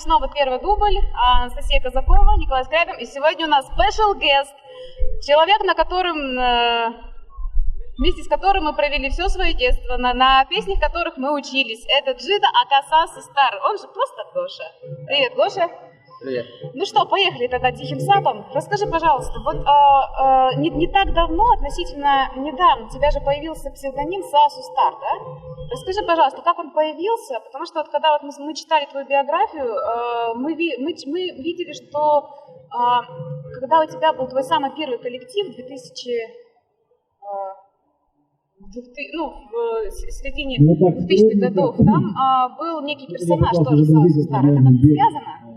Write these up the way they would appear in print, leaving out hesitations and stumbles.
снова первый дубль. Анастасия Казакова, Николай Скрябин. И сегодня у нас special guest. Человек, вместе с которым мы провели все свое детство, на песнях которых мы учились. Это Джида Акаса Сустар. Он же просто Гоша. Привет, Гоша. Привет. Ну что, поехали тогда тихим сапом. Расскажи, пожалуйста, вот не так давно, относительно недавно, у тебя же появился псевдоним Сасу Стар, да? Расскажи, пожалуйста, как он появился, потому что вот когда вот мы читали твою биографию, мы видели, что когда у тебя был твой самый первый коллектив в середине 2000-х годов, там был некий персонаж тоже Сасу Стар. Это как-то связано?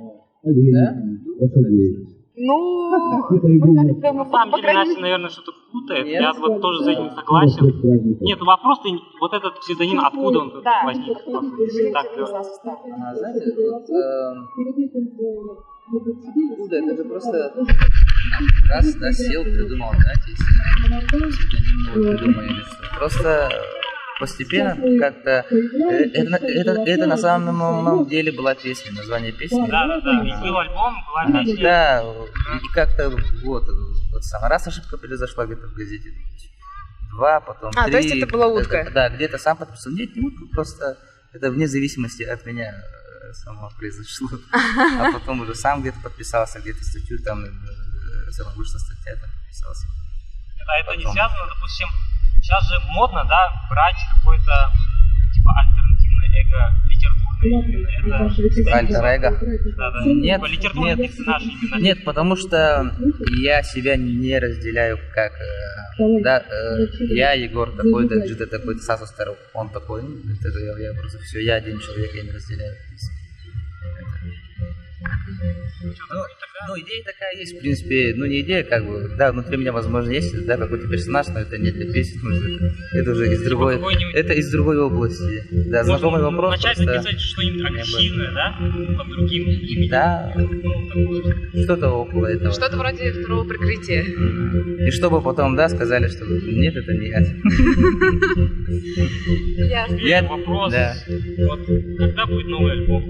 Да? Ну, на самом деле Настя, наверное, что-то путает. Нет, я вот тоже с этим согласен. Нет, ну вопрос, вот этот псевдоним, откуда он возник? Знаете, откуда? Это же просто раз сел, придумал, знаете, псевдоним придумали или что. Просто постепенно как-то это на самом деле была песня, название песни. Да. Ведь был альбом, была песня. Да, и как-то вот сама раз ошибка произошла где-то в газете. 2, потом 3. То есть это была утка? Да, где-то сам подписал. Нет, не утка, просто это вне зависимости от меня само произошло. А потом уже сам где-то подписался, где-то статью там, сама вышла статья, там подписался. Это не связано, допустим, сейчас же модно, да, брать какой-то типа альтернативное эго литературное. Альтер-эго? Да. Нет, типа литературный персонаж именно. Нет, потому что я себя не разделяю как, да, я Егор такой-то, Джида такой-то, Сасу Стар, он такой, это я просто все, я один человек, я не разделяю. Ну, идея такая есть, в принципе, ну, не идея, как бы, да, внутри меня, возможно, есть, да, какой-то персонаж, но это не для песен, это уже из другой, это из другой области, да, знакомый вопрос. Начать написать что-нибудь агрессивное, да, под другим именем. Да, что-то около этого. Что-то вроде второго прикрытия. И чтобы потом, да, сказали, что нет, это не я. Вопрос, да. Вот, когда будет новый альбом?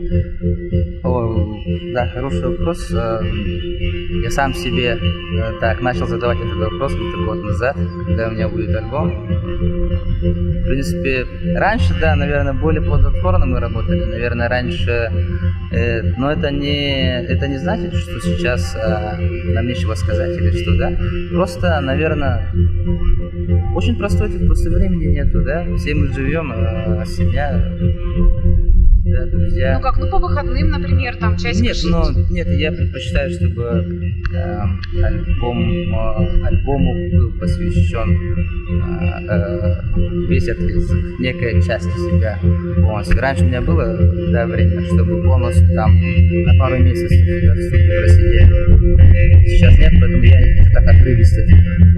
Да, хороший вопрос. Я сам себе так начал задавать этот вопрос где-то год назад, когда у меня будет альбом. В принципе, раньше, да, наверное, более плодотворно мы работали, наверное, раньше, но это не значит, что сейчас нам нечего сказать или что, да. Просто, наверное, очень простой, просто времени нету, да. Все мы живем, семья. Да, друзья. Ну как, по выходным, например, там часик. Нет, я предпочитаю, чтобы альбому был посвящен весь отрезок, некая часть себя полностью. Раньше у меня было, да, время, чтобы полностью там на пару месяцев просидеть. Сейчас нет, поэтому я так отрывисто.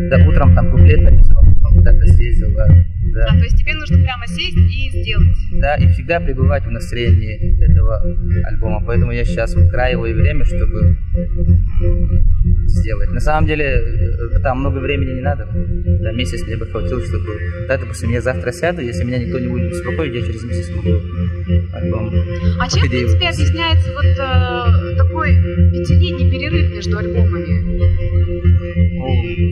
Да, утром там куплет написал, потом куда-то съездил, да. То есть тебе нужно прямо сесть и сделать. Да, и всегда пребывать в настроении этого альбома. Поэтому я сейчас выкраиваю время, чтобы сделать. На самом деле, там много времени не надо. Да, месяц мне бы хватило, чтобы... Да, допустим, я завтра сяду, если меня никто не будет беспокоить, я через месяц могу альбом. А чем, в принципе, объясняется вот такой 5-летний перерыв между альбомами?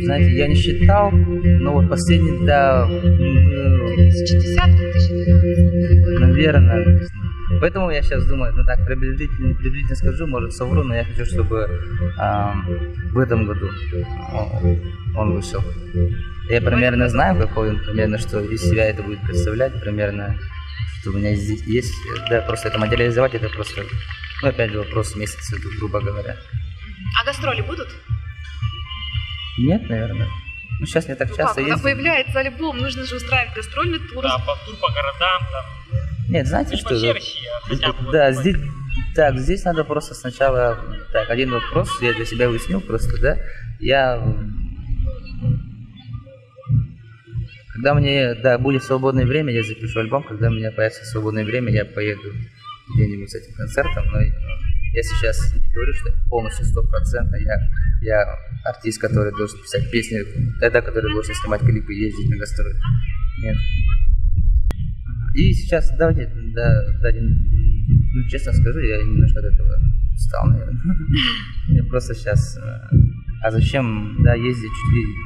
Знаете, я не считал, но вот последний, да... 2010-2011? Наверное. Поэтому я сейчас думаю, ну так, приблизительно скажу, может совру, но я хочу, чтобы в этом году он вышел. Я примерно знаю, какой он примерно, что из себя это будет представлять, примерно, что у меня здесь есть. Да, просто это материализовать, это просто, ну опять же, вопрос месяца, грубо говоря. А гастроли будут? Нет, наверное. Ну, сейчас не так часто когда появляется альбом, нужно же устраивать гастрольный тур. Да, тур по городам там. Нет, знаете что? Да, здесь надо просто сначала... Так, один вопрос я для себя выяснил просто, да. Когда мне, да, будет свободное время, я запишу альбом. Когда у меня появится свободное время, я поеду где-нибудь с этим концертом. Но я сейчас не говорю, что полностью 100%. Я артист, который должен писать песни, который должен снимать клипы и ездить на гастроли. Нет. И сейчас давайте дадим Ну, честно скажу, я немножко от этого устал, наверное. Я просто сейчас... А зачем, да, ездить,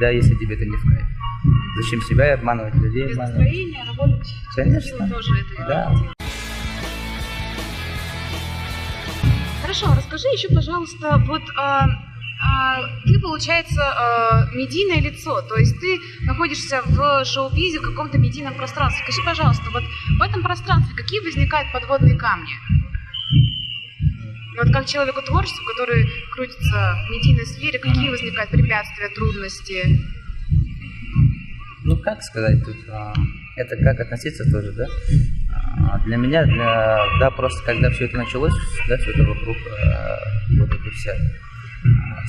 да, если тебе это не в кайф? Зачем себя обманывать, людей Без обманывать? настроения работать Конечно. силы тоже это Да. дело. Хорошо, расскажи еще, пожалуйста, вот ты, получается, медийное лицо, то есть ты находишься в шоу-бизе, в каком-то медийном пространстве. Скажи, пожалуйста, вот в этом пространстве какие возникают подводные камни? Вот как человеку творчеству, который крутится в медийной сфере, какие возникают препятствия, трудности? Ну, как сказать тут? Это как относиться тоже, да? Для меня, да, просто когда все это началось, да, все это вокруг, вот эта вся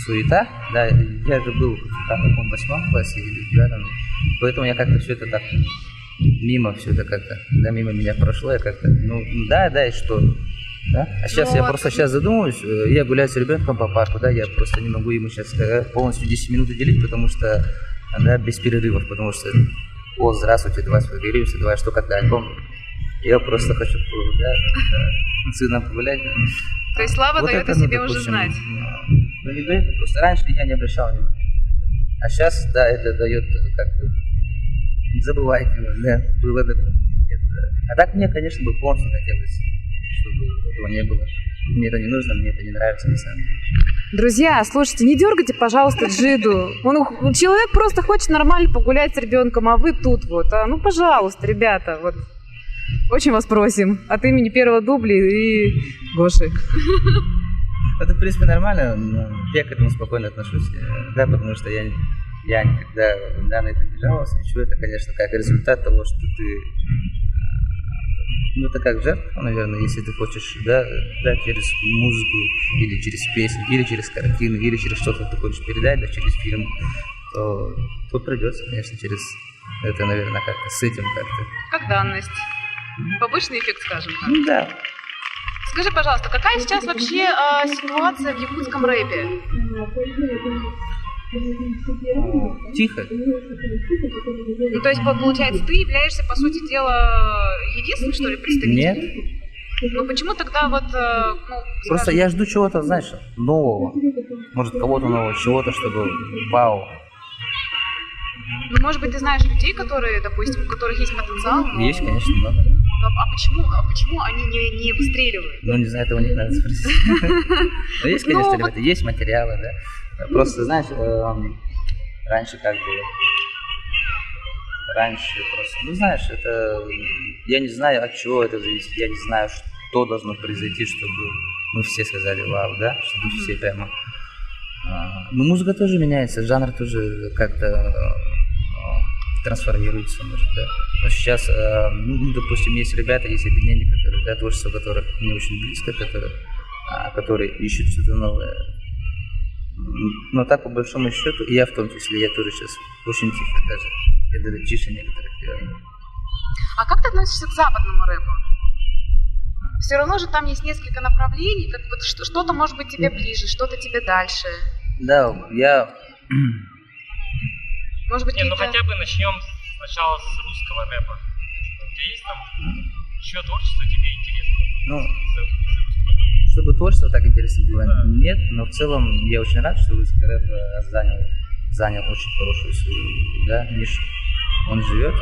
суета, да, я же был в каком 8 классе или 9, поэтому я как-то все это так мимо, все это как-то, да, мимо меня прошло, я как-то, ну, да, и что? Да? А сейчас я просто сейчас задумываюсь, я гуляю с ребенком по парку, да, я просто не могу ему сейчас полностью 10 минут уделить, потому что, да, без перерывов, потому что, здравствуйте, давай сфотографируемся, давай, что, когда альбом, я просто хочу, да, с сыном погулять. То есть Слава вот дает о это, себе допустим, уже знать. Ну, не дает, просто раньше я не обращал внимания. А сейчас, да, это дает, как бы, не забывайте, да, было это. А так мне, конечно, бы полностью хотелось, чтобы этого не было. Мне это не нужно, мне это не нравится, на самом деле. Друзья, слушайте, не дергайте, пожалуйста, Джиду. Человек просто хочет нормально погулять с ребенком, а вы тут вот. Ну, пожалуйста, ребята, вот. Очень вас просим от имени первого дубля и Гоши. Это, в принципе, нормально, но я к этому спокойно отношусь, да, потому что я никогда, да, на это не жаловался, ничего, это, конечно, как результат того, что ты, ну, это как жертва, наверное, если ты хочешь, да, через музыку, или через песню, или через картину, или через что-то ты хочешь передать, да, через фильм, то придется, конечно, через это, наверное, как-то с этим как-то. Как данность. Побочный эффект, скажем так. Ну, да. Скажи, пожалуйста, какая сейчас вообще ситуация в якутском рэпе? Тихо. Ну, то есть, получается, ты являешься, по сути дела, единственным, что ли, представителем? Нет. Ну, почему тогда вот, ну, Просто скажем, я жду чего-то, знаешь, нового. Может, кого-то нового, чего-то, чтобы вау. ну, может быть, ты знаешь людей, которые, допустим, у которых есть потенциал, но... Есть, конечно, много. А почему они не выстреливают? Ну, не знаю, это у них надо спросить. Но есть, конечно, ребята, есть материалы, да. Просто, знаешь, раньше как было. Раньше просто, ну, знаешь, это... Я не знаю, от чего это зависит. Я не знаю, что должно произойти, чтобы мы все сказали вау, да, чтобы все прямо... Ну, музыка тоже меняется, жанр тоже как-то трансформируется, может, да. Но сейчас, ну, допустим, есть ребята, есть объединения, которые, да, творчество которых мне очень близко, которые ищут что-то новое. Но так, по большому счету, и я в том числе, я тоже сейчас очень тихо даже. Я даже тише некоторых делаю. А как ты относишься к западному рэпу? Все равно же там есть несколько направлений, как вот что-то может быть тебе ближе, что-то тебе дальше. Да, я... Может быть, Не, ну какие-то... хотя бы начнем сначала с русского рэпа. У тебя есть там еще творчество тебе интересно? Ну, Из русского? чтобы творчество так интересно было, нет, но в целом я очень рад, что русский рэп занял очень хорошую свою, да, нишу. Он живет,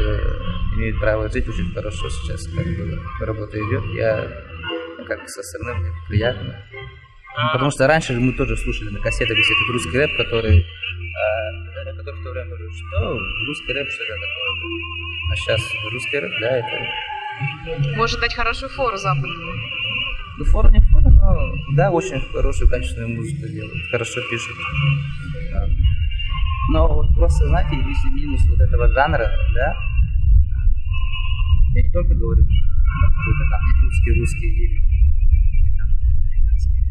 имеет право жить очень хорошо сейчас, как бы работа идет. Я как со стороны мне приятно. Потому что раньше мы тоже слушали на кассетах весь этот русский рэп, который в то время тоже, что русский рэп, что это такое. А сейчас русский рэп, да, это... Может дать хорошую фору западному. Ну, фора не фора, но да, очень хорошую, качественную музыку делают, хорошо пишут. Да. Но вот просто, знаете, если минус вот этого жанра, да, я не только говорю какой-то там русский или там, американский.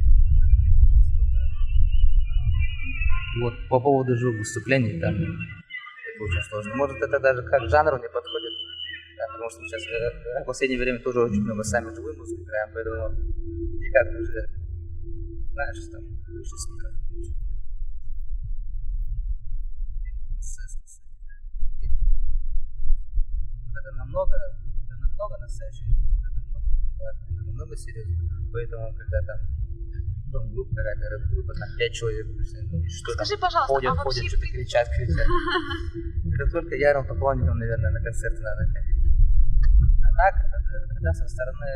Вот по поводу живых выступлений, там, это очень сложно. Может, это даже как жанру не подходит. Да, потому что сейчас в последнее время тоже очень много сами живой музыки играем, поэтому никак уже, знаешь, там, лучше сказать. Это намного настоящего, это намного много серьезно. Поэтому, когда там группа какая-то, рэп-группа, там 5 человек, что Скажи, там пожалуйста, ходят, а вообще что-то кричат. Это только ярым поклонникам, наверное, на концерты надо ходить. А так, да, со стороны,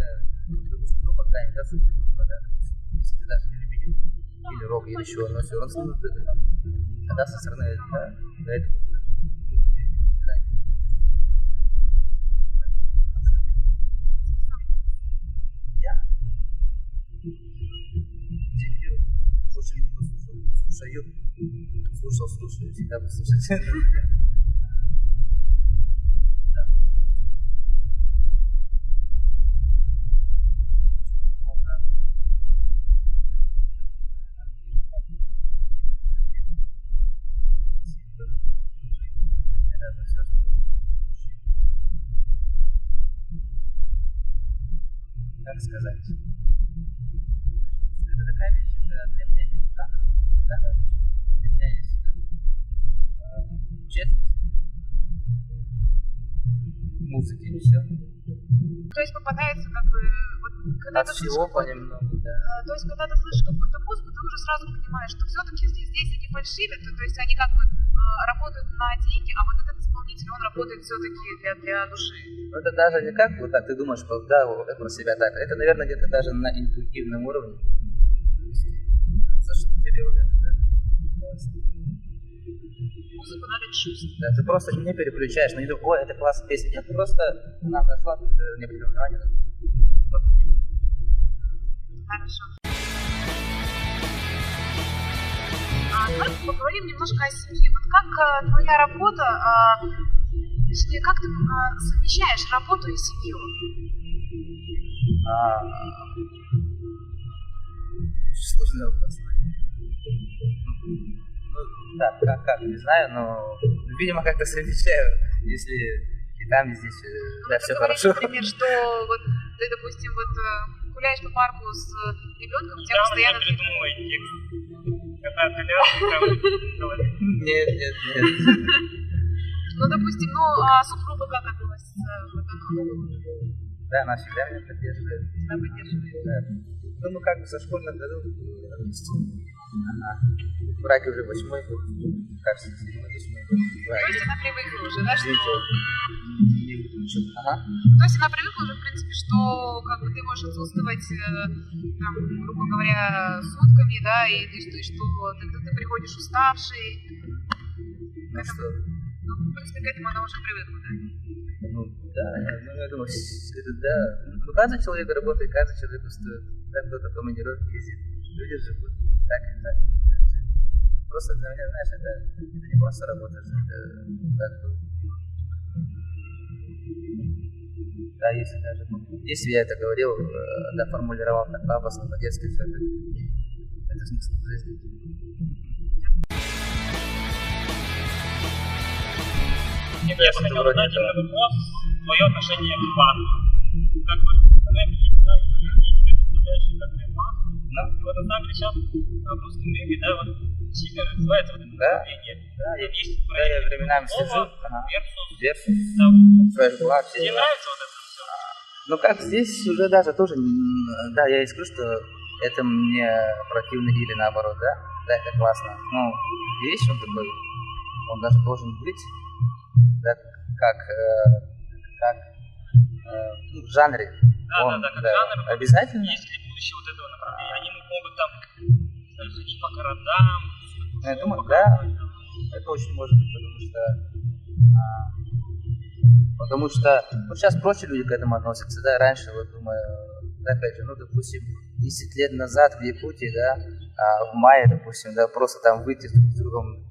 допустим, группа какая-нибудь, да, супергруппа, да, допустим, если ты даже не любитель или рок, или чего, но все равно слушают это. Тогда со стороны, да, это я теперь очень много слушаю, всегда послушать. Как сказать? Музыка это такая вещь, это для меня нет жанра, да, для меня есть честность музыки и все. То есть попадается как бы... Вот, когда От ты всего слышишь понемногу, да. то есть, когда ты слышишь какую-то музыку, ты уже сразу понимаешь, что все-таки здесь они фальшивят, то есть они как бы работают на деньги, а вот этот исполнитель, он работает все-таки для души. Это даже не как вот так ты думаешь, что да, вот это про себя так. Это, наверное, где-то даже на интуитивном уровне. За что тебе вот это, да? Музыку надо чувствовать. Да, ты просто не переключаешь, но не думаешь, ой, это классная песня. Нет, просто она зашла, ты не обратил внимания. Хорошо. Давай поговорим немножко о семье. Вот как твоя работа, точнее, как ты совмещаешь работу и семью? Сложный вопрос. Ну, да, как, не знаю, но, видимо, как-то совмещаю, если и там, и здесь, да, все хорошо. Например, что вот ты, допустим, вот гуляешь по парку с ребенком, у тебя постоянно... придумывай текст. Когда ты ляжешь, Нет. Ну, допустим, а супруга как относится? Да, она всегда меня поддерживает. Она поддерживает. Да. Ну, как бы со школьных годов. В браке уже 8-й год. Кажется, 7-й, 8-й год. То есть она привыкла уже, да, что... Ага. То есть она привыкла уже, в принципе, что как бы ты можешь отсутствовать, там, грубо говоря, сутками, да, и что ты приходишь уставший. Ну что? Ну, в принципе, к этому она уже привыкла, да? Ну, да, я думаю, это да. Ну, каждый человек работает, каждый человек устает. Да, кто-то в командировке ездит. Люди живут так и так. Просто для меня, знаешь, это не просто работа, это как бы... Да, если я это говорил, да, формулировал так пафосно, по-детски, все это смысл жизни. Я хотел задать именно вопрос, твое отношение к банку. Как бы, рэп есть, да, есть представляющие как рэп-банк. И вот на самом деле сейчас в русском рэпе, да, вот сильно развивается вот это направление. Да, есть я временами слежу. Версус. Флэшблак. Тебе нравится вот это все? Ну как, здесь уже даже тоже, да, я и скажу, что это мне противно или наоборот, да? Да, это классно. Ну, есть он такой, он даже должен быть, да, как в жанре. Да, как жанр. Обязательно. Есть ли будущее вот этого направления? Они могут там, знаешь, ходить по городам. Я думаю, да, это очень может быть, потому что ну, сейчас проще люди к этому относятся, да, раньше, вот думаю, опять же, ну, допустим, 10 лет назад в Якутии, да, в мае, допустим, да, просто там выйти друг с другом,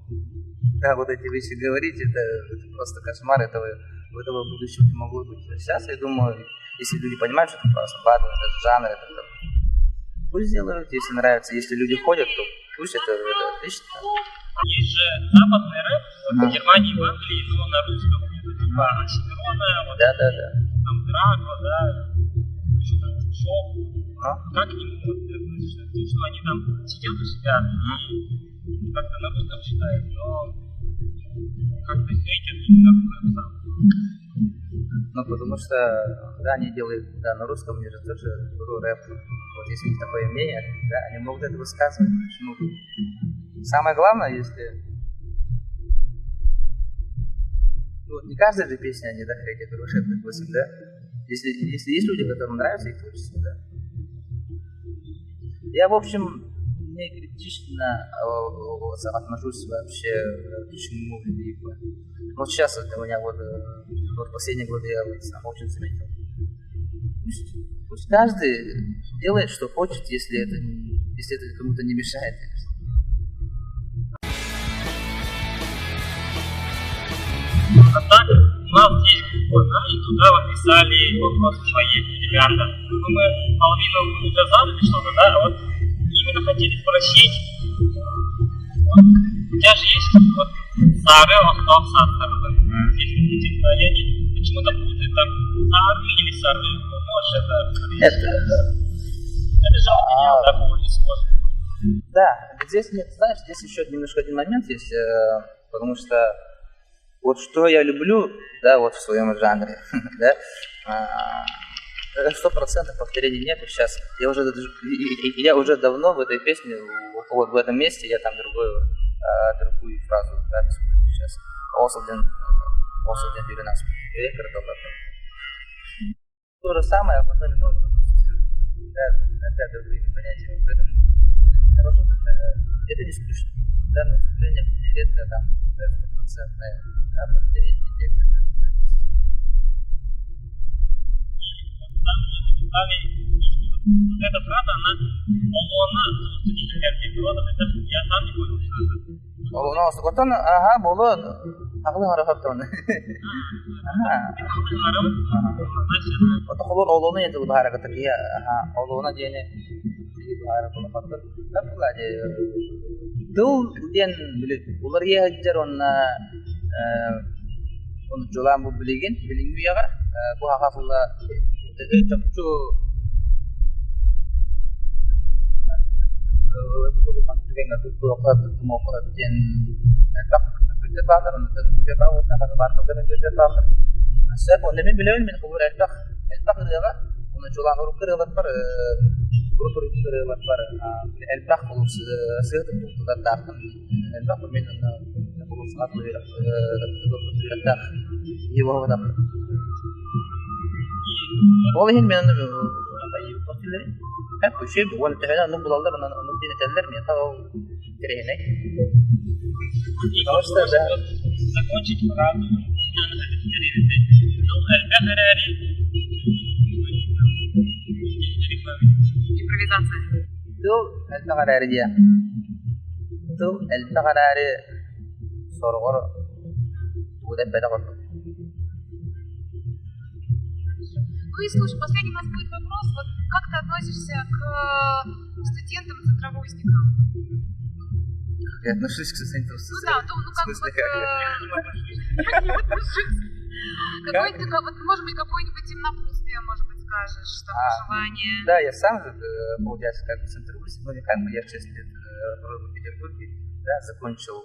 да, вот эти вещи говорить, это просто кошмар, этого будущего не могло быть. А сейчас, я думаю, если люди понимают, что это просто батл, это жанр, это там, пусть делают, если нравится, если люди ходят, то пусть это отлично. Есть же западный рэп, в Германии, в Англии, но на русском, типа Оксимирона, вот, да. Там Драква, да, еще там Шоп. Как к нему вот относишься? То, что они там сидят у себя и как-то на русском читают, но как-то хейтят именно в рэп сам. Ну, потому что, да, они делают, да, на русском, они же тоже беру рэп. Вот если у них такое мнение, да, они могут это высказывать. Почему? Самое главное, если... Ну, вот не каждая же песня, они, да, хотят рэп, допустим, да? Если есть люди, которым нравится их творчество, да. Я, в общем, не критично отношусь вообще к чему-либо. Вот сейчас у меня вот в последние годы я вот сам очень заметил. Пусть каждый делает, что хочет, если это кому-то не мешает. А так, у нас есть Google, да, и туда вот писали вопросы свои ребята. Ну, мы половину уже задали что-то, да, а вот именно хотели спросить, вот, у тебя же есть вот Сары, Охтов, Саттар, здесь стихотворение, почему-то будет там Сары или Сары, можешь это же определил такого не сможет. Да, здесь нет, знаешь, здесь еще немножко один момент есть, потому что вот что я люблю, да, вот в своем жанре, да, 100% повторений нет. Сейчас я уже давно в этой песне, вот в этом месте я там другую фразу, да, использую сейчас. Осуден перенос. То же самое, в одном и том же, да, опять другими понятиями. Поэтому хорошо, это не скучно. Да, но, к сожалению, мне редко там 100%-ное повторение текста. Там же написали, что вот эта фраза, она я сам не понял, что это. Оно, ага, было, ақылың арақаптан. Отохолор олоны еді бұл харакатыр. Олоны дейіне харакатыр. Тыл ден білет. Олар егер оны жолан бұл білеген, білінгі яға. Бұл ақылы чөпчу dengan tutup mau kerjaan tak kita bahkan untuk kita bawa tak ada bahkan kita bahkan saya pun demi beliau min kubur tak dia kan untuk jualan urut kerja per urut kerja per tak urus sehat untuk tak tak min urus sangat lebih tak jiwa tak boleh min posisi هاكو شيء ولا تهنا نقول الله أنا ندينا تلرمي أو كرهنا. Закончить фразу, надо повторить. Ну, Аль-Бахарари. Импровизация. Тул Аль-Бахарари соргор туда бедагог. Ну и слушай, последний у нас будет вопрос. Вот как ты относишься к студентам-центровузникам? Я отношусь к студентам. Ну да, ну как бы вот... Я не отношусь. Какое-нибудь, может быть, какое-нибудь напутствие, может быть, скажешь, что пожелание. Да, я сам же, получается, как бы центровузник, ну не как бы, я 6 лет в Петербурге, да, закончил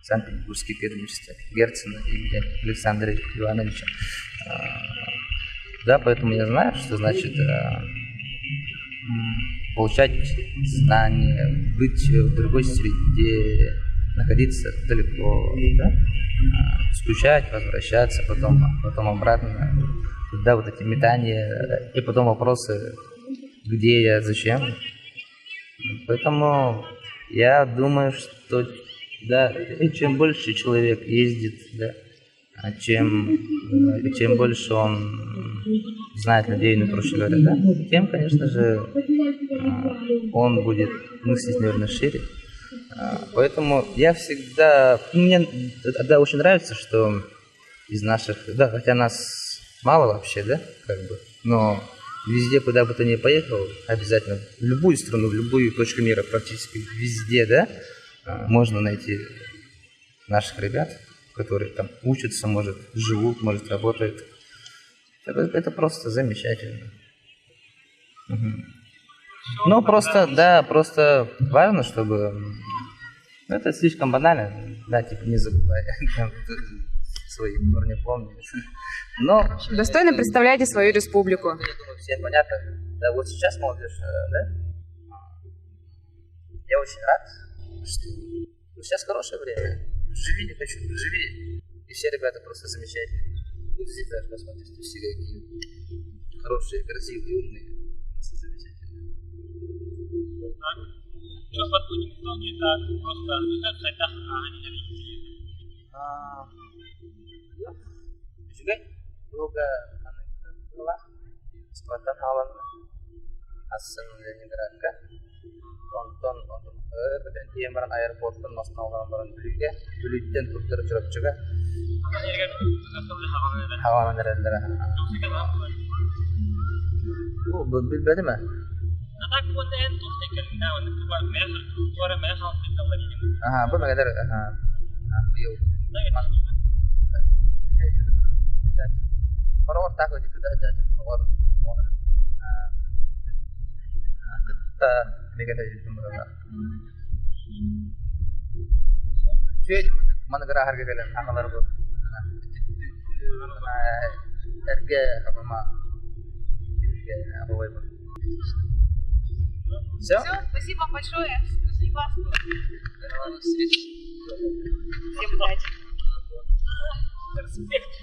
Санкт-Петербургский педуниверситет Герцена и Александра Ивановича. Да, поэтому я знаю, что значит получать знания, быть в другой среде, находиться далеко, да? Скучать, возвращаться, потом обратно, да, вот эти метания, и потом вопросы, где я, зачем. Поэтому я думаю, что да, и чем больше человек ездит, да, чем больше он знает людей, ну, проще говоря, да, тем, конечно же, он будет мыслить, наверное, шире. Поэтому я всегда... Мне да, очень нравится, что из наших... Да, хотя нас мало вообще, да, как бы, но везде, куда бы ты ни поехал, обязательно, в любую страну, в любую точку мира, практически везде, да, можно найти наших ребят, которые там учатся, может, живут, может, работают. Это просто замечательно. Угу. Ну, просто, да, просто важно, чтобы... Это слишком банально, да, типа, не забывай своих не помню. Но... Достойно представляете свою республику. Я думаю, всем понятно. Да, вот сейчас молодежь, да? Я очень рад, что сейчас хорошее время. Живи, не хочу, живи. И все ребята просто замечательные. Вот здесь даже посмотрите, все какие хорошие, красивые, умные. Просто замечательные. Так. Что подходит никто не так, просто движется это, а они не видите. Juga juga telah kesempatan awan asal dari neraka tonton dan dia meran airport dan mas nawaran meran juga dulu dan putar cerap juga hawa mendarat berarti mah tak pun dia tu stiker ni dah untuk buat merah suara merah harus kita beri ni apa mengadar yo orang takut itu dah jadi orang kita ini kan jadi mereka cuy mana gerah harga kalian angkat baru harga apa mah apa web Все, спасибо большое. Спасибо. Всем удачи. Респект.